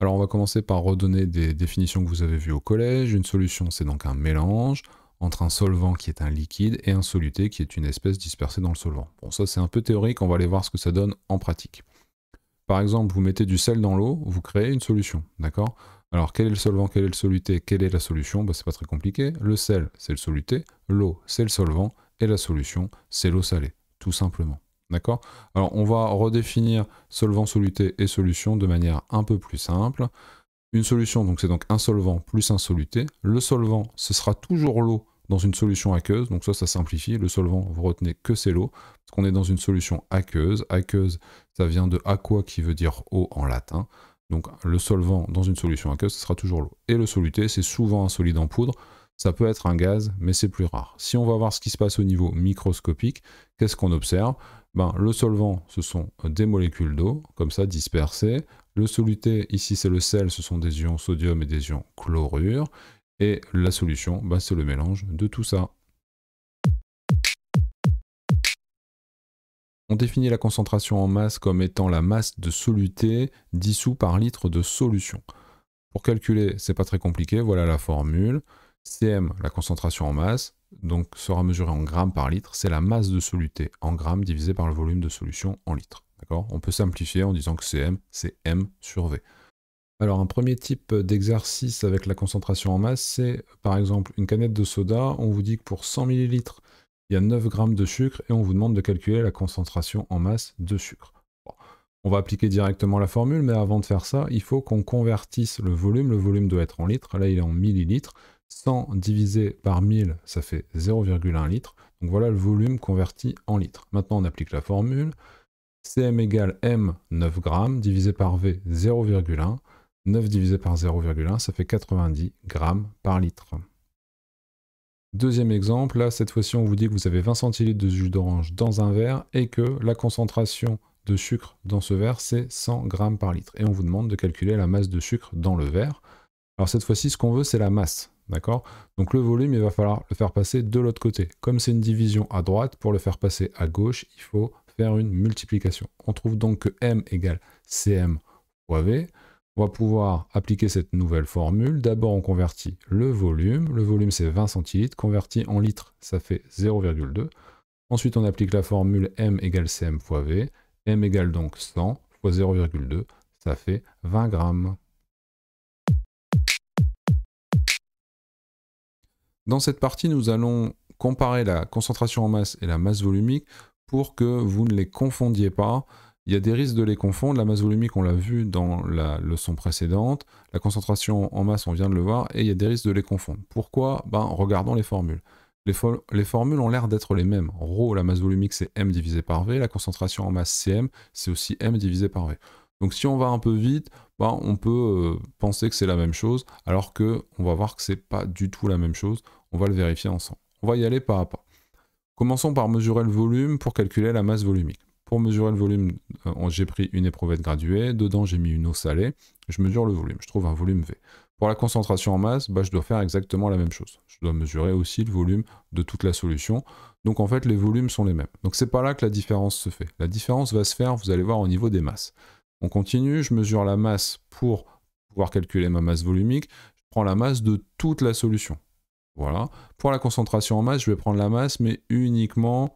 Alors on va commencer par redonner des définitions que vous avez vues au collège. Une solution, c'est donc un mélange entre un solvant qui est un liquide et un soluté qui est une espèce dispersée dans le solvant. Bon, ça c'est un peu théorique, on va aller voir ce que ça donne en pratique. Par exemple, vous mettez du sel dans l'eau, vous créez une solution, d'accord? Alors quel est le solvant, quel est le soluté, quelle est la solution? C'est pas très compliqué. Le sel, c'est le soluté, l'eau, c'est le solvant, et la solution, c'est l'eau salée, tout simplement. D'accord? Alors on va redéfinir solvant, soluté et solution de manière un peu plus simple. Une solution, donc c'est donc un solvant plus un soluté. Le solvant, ce sera toujours l'eau dans une solution aqueuse, donc ça simplifie. Le solvant, vous retenez que c'est l'eau, parce qu'on est dans une solution aqueuse. Aqueuse, ça vient de aqua qui veut dire eau en latin. Donc le solvant dans une solution aqueuse, ce sera toujours l'eau. Et le soluté, c'est souvent un solide en poudre. Ça peut être un gaz, mais c'est plus rare. Si on va voir ce qui se passe au niveau microscopique, qu'est-ce qu'on observe? Le solvant, ce sont des molécules d'eau, comme ça, dispersées. Le soluté, ici c'est le sel, ce sont des ions sodium et des ions chlorure. Et la solution, c'est le mélange de tout ça. On définit la concentration en masse comme étant la masse de soluté dissous par litre de solution. Pour calculer, c'est pas très compliqué, voilà la formule. Cm, la concentration en masse, donc sera mesurée en grammes par litre, c'est la masse de soluté en grammes divisé par le volume de solution en litres. On peut simplifier en disant que Cm, c'est M sur V. Alors un premier type d'exercice avec la concentration en masse, c'est par exemple une canette de soda, on vous dit que pour 100 ml, il y a 9 grammes de sucre et on vous demande de calculer la concentration en masse de sucre. Bon, on va appliquer directement la formule, mais avant de faire ça, il faut qu'on convertisse le volume doit être en litres, là il est en millilitres, 100 divisé par 1000, ça fait 0,1 litre, donc voilà le volume converti en litres. Maintenant on applique la formule, Cm égale M 9 grammes, divisé par V 0,1, 9 divisé par 0,1, ça fait 90 grammes par litre. Deuxième exemple, là cette fois-ci on vous dit que vous avez 20 centilitres de jus d'orange dans un verre et que la concentration de sucre dans ce verre c'est 100 grammes par litre. Et on vous demande de calculer la masse de sucre dans le verre. Alors cette fois-ci ce qu'on veut c'est la masse, d'accord? Donc le volume il va falloir le faire passer de l'autre côté. Comme c'est une division à droite, pour le faire passer à gauche, il faut faire une multiplication. On trouve donc que M égale Cm fois V. On va pouvoir appliquer cette nouvelle formule. D'abord, on convertit le volume. Le volume, c'est 20 centilitres. Converti en litres, ça fait 0,2. Ensuite, on applique la formule M égale Cm fois V. M égale donc 100 fois 0,2. Ça fait 20 grammes. Dans cette partie, nous allons comparer la concentration en masse et la masse volumique pour que vous ne les confondiez pas. Il y a des risques de les confondre. La masse volumique, on l'a vu dans la leçon précédente. La concentration en masse, on vient de le voir. Et il y a des risques de les confondre. Pourquoi? Regardons les formules. Les formules ont l'air d'être les mêmes. Rho, la masse volumique, c'est M divisé par V. La concentration en masse, Cm, c'est aussi M divisé par V. Donc si on va un peu vite, on peut penser que c'est la même chose, alors qu'on va voir que c'est pas du tout la même chose. On va le vérifier ensemble. On va y aller pas à pas. Commençons par mesurer le volume pour calculer la masse volumique. Pour mesurer le volume, j'ai pris une éprouvette graduée, dedans j'ai mis une eau salée, je mesure le volume, je trouve un volume V. Pour la concentration en masse, je dois faire exactement la même chose. Je dois mesurer aussi le volume de toute la solution. Donc en fait, les volumes sont les mêmes. Donc c'est pas là que la différence se fait. La différence va se faire, vous allez voir, au niveau des masses. On continue, je mesure la masse pour pouvoir calculer ma masse volumique. Je prends la masse de toute la solution. Voilà. Pour la concentration en masse, je vais prendre la masse, mais uniquement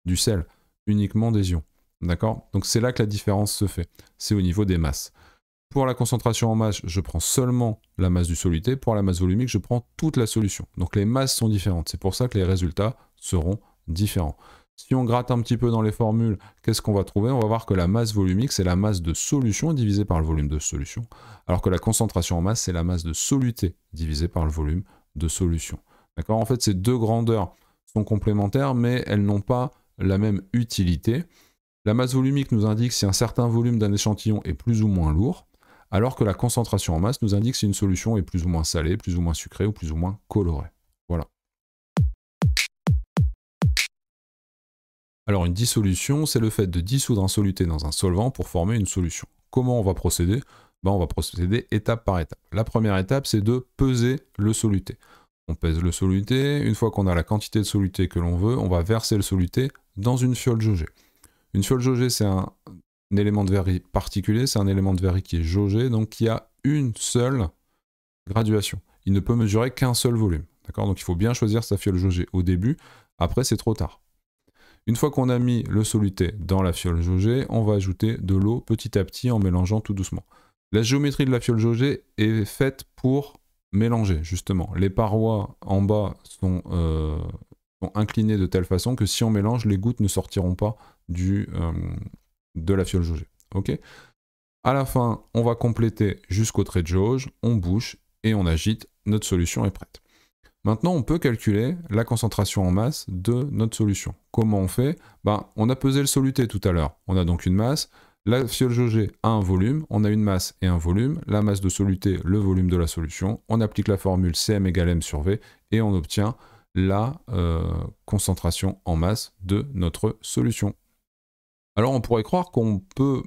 du sel, uniquement des ions. D'accord? Donc c'est là que la différence se fait. C'est au niveau des masses. Pour la concentration en masse, je prends seulement la masse du soluté. Pour la masse volumique, je prends toute la solution. Donc les masses sont différentes. C'est pour ça que les résultats seront différents. Si on gratte un petit peu dans les formules, qu'est-ce qu'on va trouver? On va voir que la masse volumique, c'est la masse de solution divisée par le volume de solution, alors que la concentration en masse, c'est la masse de soluté divisée par le volume de solution. D'accord? En fait, ces deux grandeurs sont complémentaires, mais elles n'ont pas la même utilité. La masse volumique nous indique si un certain volume d'un échantillon est plus ou moins lourd, alors que la concentration en masse nous indique si une solution est plus ou moins salée, plus ou moins sucrée ou plus ou moins colorée. Voilà. Alors une dissolution, c'est le fait de dissoudre un soluté dans un solvant pour former une solution. Comment on va procéder? On va procéder étape par étape. La première étape, c'est de peser le soluté. On pèse le soluté, une fois qu'on a la quantité de soluté que l'on veut, on va verser le soluté dans une fiole jaugée. Une fiole jaugée, c'est un élément de verre particulier, c'est un élément de verre qui est jaugé, donc qui a une seule graduation. Il ne peut mesurer qu'un seul volume. D'accord? Donc il faut bien choisir sa fiole jaugée au début, après c'est trop tard. Une fois qu'on a mis le soluté dans la fiole jaugée, on va ajouter de l'eau petit à petit en mélangeant tout doucement. La géométrie de la fiole jaugée est faite pour mélanger, justement. Les parois en bas sont inclinées de telle façon que si on mélange, les gouttes ne sortiront pas de la fiole jaugée. Okay? À la fin, on va compléter jusqu'au trait de jauge, on bouche et on agite, notre solution est prête. Maintenant, on peut calculer la concentration en masse de notre solution. Comment on fait? On a pesé le soluté tout à l'heure. On a donc une masse. La fiole jaugée a un volume. On a une masse et un volume. La masse de soluté, le volume de la solution. On applique la formule Cm égale m sur V et on obtient la concentration en masse de notre solution. Alors, on pourrait croire qu'on peut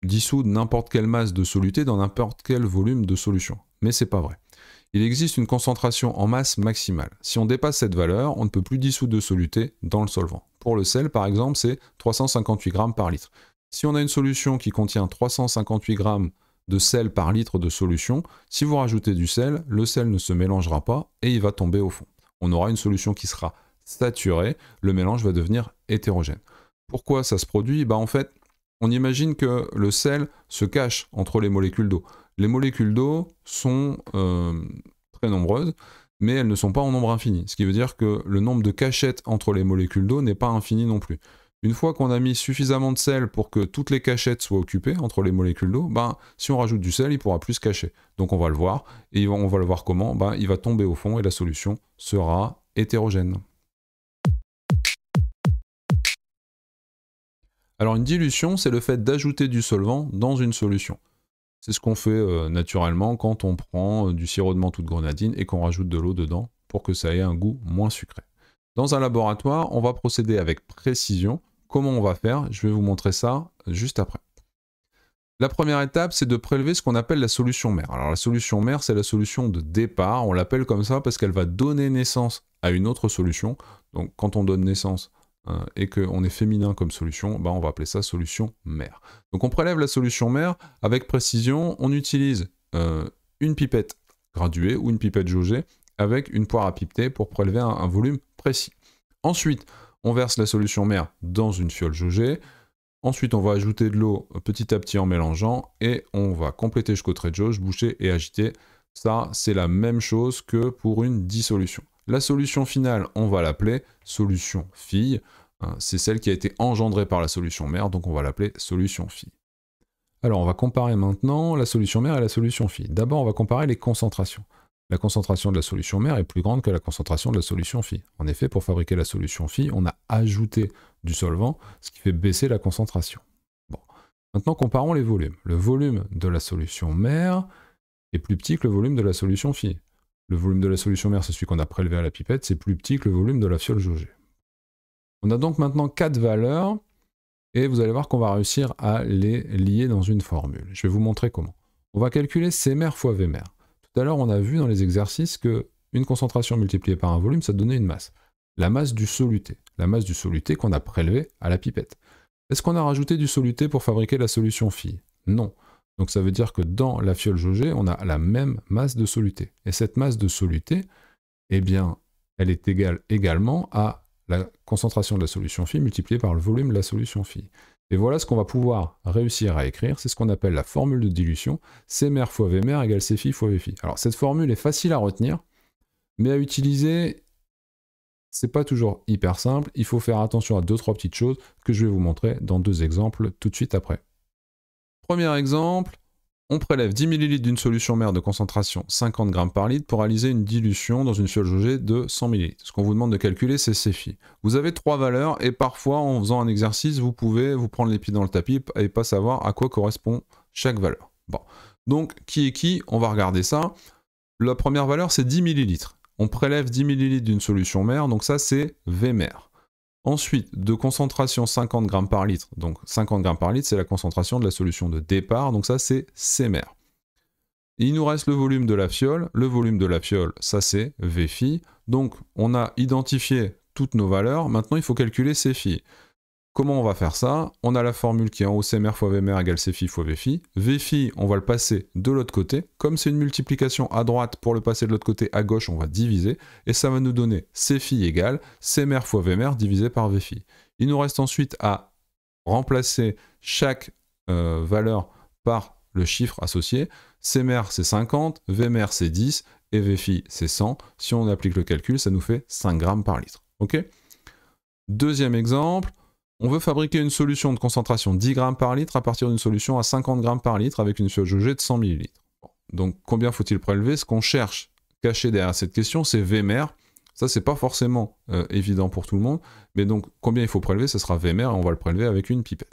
dissoudre n'importe quelle masse de soluté dans n'importe quel volume de solution. Mais c'est pas vrai. Il existe une concentration en masse maximale. Si on dépasse cette valeur, on ne peut plus dissoudre de soluté dans le solvant. Pour le sel, par exemple, c'est 358 grammes par litre. Si on a une solution qui contient 358 grammes de sel par litre de solution, si vous rajoutez du sel, le sel ne se mélangera pas et il va tomber au fond. On aura une solution qui sera saturée, le mélange va devenir hétérogène. Pourquoi ça se produit? En fait, on imagine que le sel se cache entre les molécules d'eau. Les molécules d'eau sont très nombreuses, mais elles ne sont pas en nombre infini. Ce qui veut dire que le nombre de cachettes entre les molécules d'eau n'est pas infini non plus. Une fois qu'on a mis suffisamment de sel pour que toutes les cachettes soient occupées entre les molécules d'eau, si on rajoute du sel, il pourra plus se cacher. Donc on va le voir, et on va le voir comment? Il va tomber au fond et la solution sera hétérogène. Alors une dilution, c'est le fait d'ajouter du solvant dans une solution. C'est ce qu'on fait naturellement quand on prend du sirop de menthe ou de grenadine et qu'on rajoute de l'eau dedans pour que ça ait un goût moins sucré. Dans un laboratoire, on va procéder avec précision. Comment on va faire? Je vais vous montrer ça juste après. La première étape, c'est de prélever ce qu'on appelle la solution mère. Alors la solution mère, c'est la solution de départ. On l'appelle comme ça parce qu'elle va donner naissance à une autre solution. Donc quand on donne naissance et qu'on est féminin comme solution, on va appeler ça solution mère. Donc on prélève la solution mère avec précision, on utilise une pipette graduée ou une pipette jaugée avec une poire à pipeter pour prélever un volume précis. Ensuite, on verse la solution mère dans une fiole jaugée. Ensuite, on va ajouter de l'eau petit à petit en mélangeant et on va compléter jusqu'au trait de jauge, boucher et agiter. Ça, c'est la même chose que pour une dissolution. La solution finale, on va l'appeler solution fille. C'est celle qui a été engendrée par la solution mère, donc on va l'appeler solution fille. Alors, on va comparer maintenant la solution mère et la solution fille. D'abord, on va comparer les concentrations. La concentration de la solution mère est plus grande que la concentration de la solution fille. En effet, pour fabriquer la solution fille, on a ajouté du solvant, ce qui fait baisser la concentration. Bon. Maintenant, comparons les volumes. Le volume de la solution mère est plus petit que le volume de la solution fille. Le volume de la solution mère, c'est celui qu'on a prélevé à la pipette, c'est plus petit que le volume de la fiole jaugée. On a donc maintenant 4 valeurs, et vous allez voir qu'on va réussir à les lier dans une formule. Je vais vous montrer comment. On va calculer Cmère fois Vmère. Tout à l'heure, on a vu dans les exercices qu'une concentration multipliée par un volume, ça donnait une masse. La masse du soluté. La masse du soluté qu'on a prélevé à la pipette. Est-ce qu'on a rajouté du soluté pour fabriquer la solution fille? Non. Donc ça veut dire que dans la fiole jaugée, on a la même masse de soluté. Et cette masse de soluté, eh bien, elle est égale également à la concentration de la solution fille multipliée par le volume de la solution fille. Et voilà ce qu'on va pouvoir réussir à écrire, c'est ce qu'on appelle la formule de dilution, Cmère fois Vmère égale Cφ fois Vφ. Alors cette formule est facile à retenir, mais à utiliser, c'est pas toujours hyper simple, il faut faire attention à 2-3 petites choses que je vais vous montrer dans 2 exemples tout de suite après. Premier exemple, on prélève 10 ml d'une solution mère de concentration 50 g par litre pour réaliser une dilution dans une fiole jaugée de 100 ml. Ce qu'on vous demande de calculer, c'est Cφ. Vous avez 3 valeurs et parfois, en faisant un exercice, vous pouvez vous prendre les pieds dans le tapis et pas savoir à quoi correspond chaque valeur. Bon, donc qui est qui? On va regarder ça. La première valeur, c'est 10 ml. On prélève 10 ml d'une solution mère, donc ça, c'est Vmère. Ensuite, de concentration 50 g par litre, donc 50 g par litre, c'est la concentration de la solution de départ, donc ça c'est Cmère. Il nous reste le volume de la fiole, ça c'est Vφ, donc on a identifié toutes nos valeurs, maintenant il faut calculer Cφ. comment on va faire ça? On a la formule qui est en haut, Cmr fois Vmr égale Cphi fois Vphi. Vphi, on va le passer de l'autre côté. Comme c'est une multiplication à droite, pour le passer de l'autre côté à gauche, on va diviser. Et ça va nous donner Cphi égale Cmr fois Vmr divisé par Vphi. Il nous reste ensuite à remplacer chaque valeur par le chiffre associé. Cmr c'est 50, Vmr c'est 10 et Vphi c'est 100. Si on applique le calcul, ça nous fait 5 grammes par litre. Ok? Deuxième exemple, on veut fabriquer une solution de concentration 10 grammes par litre à partir d'une solution à 50 grammes par litre avec une fiole jaugée de 100 ml. Bon. Donc combien faut-il prélever? Ce qu'on cherche caché derrière cette question, c'est Vmr. Ça, c'est pas forcément évident pour tout le monde, mais donc combien il faut prélever, ce sera Vmr et on va le prélever avec une pipette.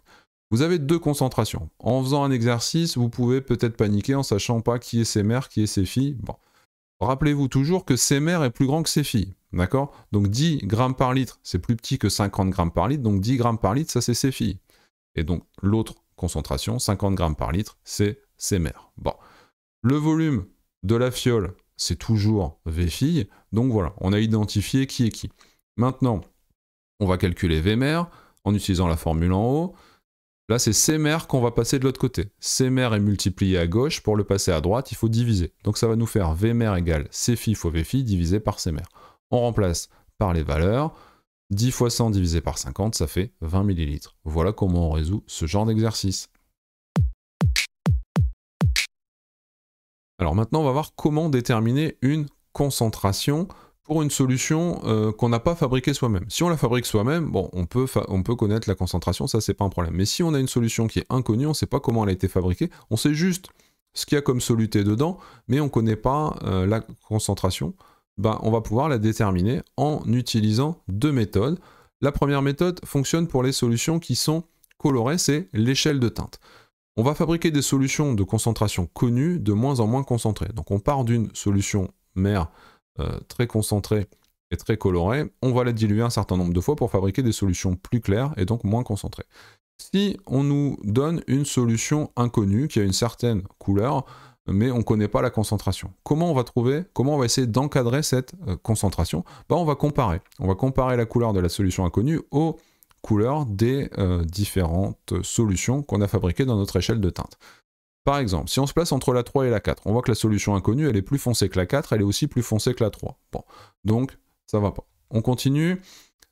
Vous avez deux concentrations. En faisant un exercice, vous pouvez peut-être paniquer en sachant pas qui est Cmr, qui est Cphi. Bon. Rappelez-vous toujours que Cmr est plus grand que Cphi, d'accord? Donc 10 grammes par litre, c'est plus petit que 50 grammes par litre, donc 10 grammes par litre, ça c'est Cphi. Et donc l'autre concentration, 50 grammes par litre, c'est Cmr. Bon. Le volume de la fiole, c'est toujours Vphi, donc voilà, on a identifié qui est qui. Maintenant, on va calculer Vmr en utilisant la formule en haut. Là, c'est Cmr qu'on va passer de l'autre côté. Cmr est multiplié à gauche, pour le passer à droite, il faut diviser. Donc ça va nous faire Vmr égale Cphi fois Vphi divisé par Cmr. On remplace par les valeurs. 10 fois 100 divisé par 50, ça fait 20 ml. Voilà comment on résout ce genre d'exercice. Alors maintenant, on va voir comment déterminer une concentration pour une solution qu'on n'a pas fabriquée soi-même. Si on la fabrique soi-même, bon, on peut connaître la concentration, ça c'est pas un problème. Mais si on a une solution qui est inconnue, on ne sait pas comment elle a été fabriquée, on sait juste ce qu'il y a comme soluté dedans, mais on ne connaît pas la concentration, ben, on va pouvoir la déterminer en utilisant deux méthodes. La première méthode fonctionne pour les solutions qui sont colorées, c'est l'échelle de teinte. On va fabriquer des solutions de concentration connues de moins en moins concentrées. Donc on part d'une solution mère très concentrée et très colorée, on va la diluer un certain nombre de fois pour fabriquer des solutions plus claires et donc moins concentrées. Si on nous donne une solution inconnue qui a une certaine couleur, mais on ne connaît pas la concentration, comment on va essayer d'encadrer cette concentration? Ben, on va comparer la couleur de la solution inconnue aux couleurs des différentes solutions qu'on a fabriquées dans notre échelle de teinte. Par exemple, si on se place entre la 3 et la 4, on voit que la solution inconnue, elle est plus foncée que la 4, elle est aussi plus foncée que la 3. Bon, donc ça va pas. On continue.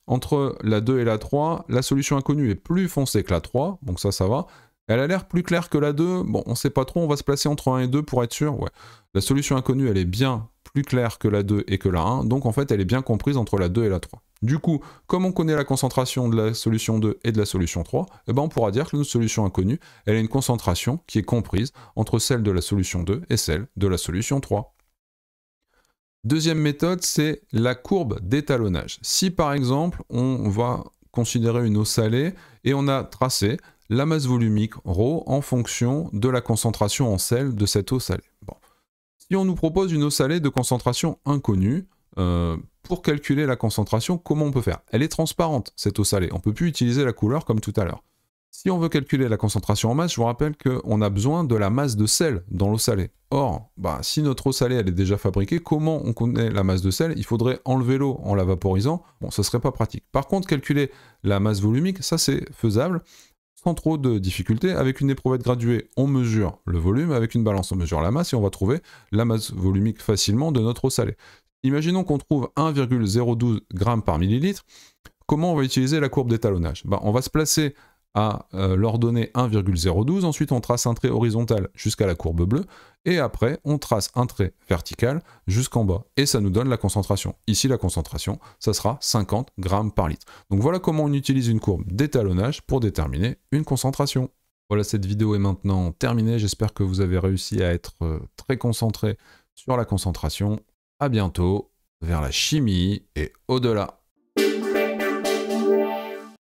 Entre la 2 et la 3, la solution inconnue est plus foncée que la 3, donc ça va. Elle a l'air plus claire que la 2, bon, on sait pas trop, on va se placer entre 1 et 2 pour être sûr. Ouais. La solution inconnue, elle est bien plus claire que la 2 et que la 1, donc en fait, elle est bien comprise entre la 2 et la 3. Du coup, comme on connaît la concentration de la solution 2 et de la solution 3, eh ben on pourra dire que notre solution inconnue, elle a une concentration qui est comprise entre celle de la solution 2 et celle de la solution 3. Deuxième méthode, c'est la courbe d'étalonnage. Si par exemple, on va considérer une eau salée et on a tracé la masse volumique ρ en fonction de la concentration en sel de cette eau salée. Bon. Si on nous propose une eau salée de concentration inconnue, pour calculer la concentration, comment on peut faire? Elle est transparente, cette eau salée. On ne peut plus utiliser la couleur comme tout à l'heure. Si on veut calculer la concentration en masse, je vous rappelle qu'on a besoin de la masse de sel dans l'eau salée. Or, si notre eau salée elle est déjà fabriquée, comment on connaît la masse de sel? Il faudrait enlever l'eau en la vaporisant. Bon, ce ne serait pas pratique. Par contre, calculer la masse volumique, ça c'est faisable, sans trop de difficultés. Avec une éprouvette graduée, on mesure le volume. Avec une balance, on mesure la masse et on va trouver la masse volumique facilement de notre eau salée. Imaginons qu'on trouve 1,012 g par millilitre. Comment on va utiliser la courbe d'étalonnage? On va se placer à l'ordonnée 1,012, ensuite on trace un trait horizontal jusqu'à la courbe bleue, et après on trace un trait vertical jusqu'en bas, et ça nous donne la concentration. Ici la concentration, ça sera 50 g par litre. Donc voilà comment on utilise une courbe d'étalonnage pour déterminer une concentration. Voilà, cette vidéo est maintenant terminée, j'espère que vous avez réussi à être très concentré sur la concentration. À bientôt, vers la chimie et au-delà.